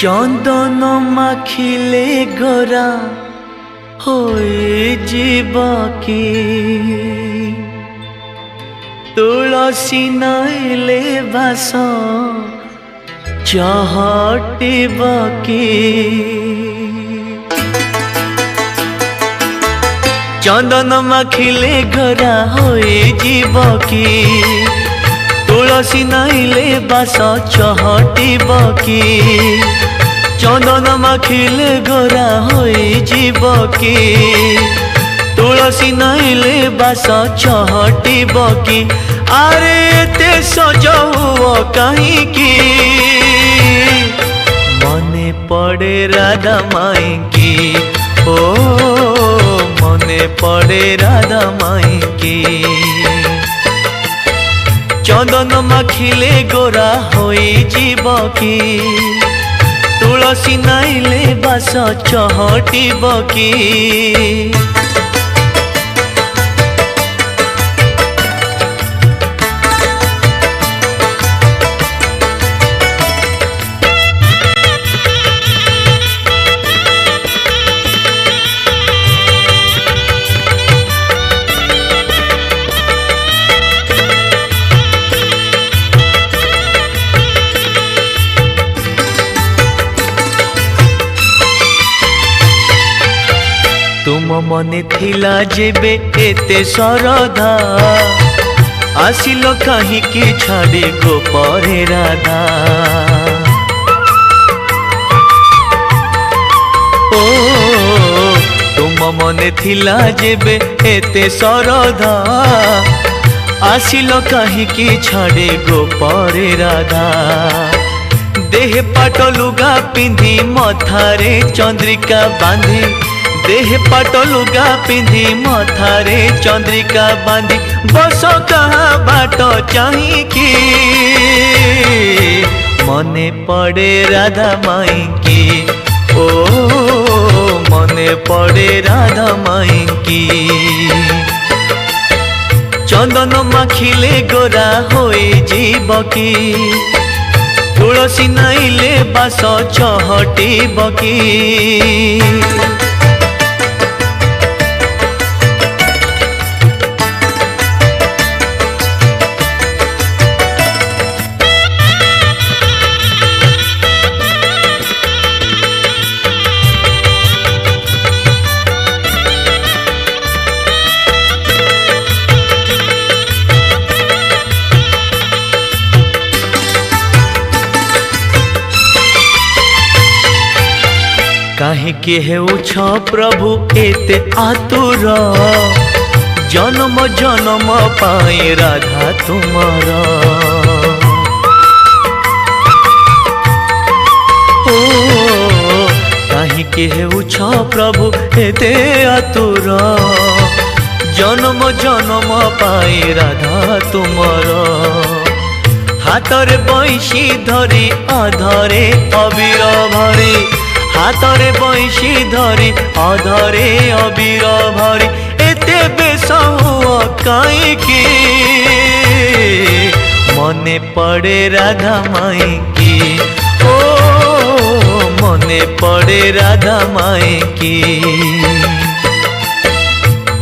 चंदन माखिले गोरा होए जीवकी तुलसी नाइले बास चहटिबकी चंदन माखिले गोरा होए जीवकी तुलसी नाइले बास चहटिबकी चंदन माखिले गोरा होई जीवकी तुलसी नाइले बास चहटिबकी आरे ते सजौ कहीं की मने पड़े राधा माई की ओ मने पड़े राधा माई की चंदन माखिले गोरा होई जीवकी तुलसी नाइले बास चहटिबकी तुम मने थिला जेबे एते सरधा आसिलो कहीं की छाड़ी गो परे राधा ओ तुम मने थिला जेबे एते सरधा आसिलो कहीं की छाड़ी गो परे राधा देह पाट लुगा पिंधी मथारे चंद्रिका बांधी देह पाट लुगा पिंधी मथारे चंद्रिका बांधी बस कहा बाट चाही की मने पड़े राधा माई की ओ मने पड़े राधा माई की चंदन माखिले गोरा होई जीवकी तुलसी नाइले बास चहटिबकी काहे के हेउछ प्रभु एते आतुर जन्म जन्म पाए राधा तुमर ओ काहे के हेउछ प्रभु एते आतुर जन्म जन्म पाए राधा तुमर हाथरे बंशी धरी अधरे अबीर भरी हाथरे बंशी धरी अधरे अबीर भरी एते बेस कहीं की मने पड़े राधा माई की ओ मने पड़े राधा माई की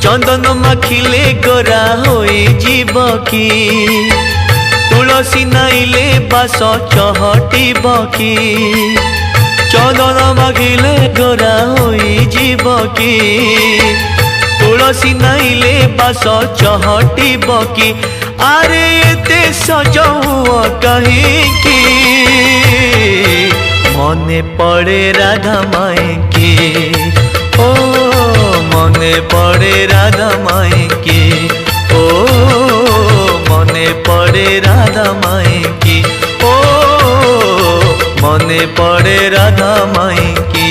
चंदन माखिले गोरा होई जीवकी तुलसी नाइले बास चहटिबकी चंदन माखिले गोरा होई जीवकी तुलसी नाइले बास चहटिबकी आरे एते सजौ कहीं की मने पड़े राधा माई की ओ मने पड़े राधा माई की ओ मने पड़े राधा माई की ओ मने पड़े राधा माई की।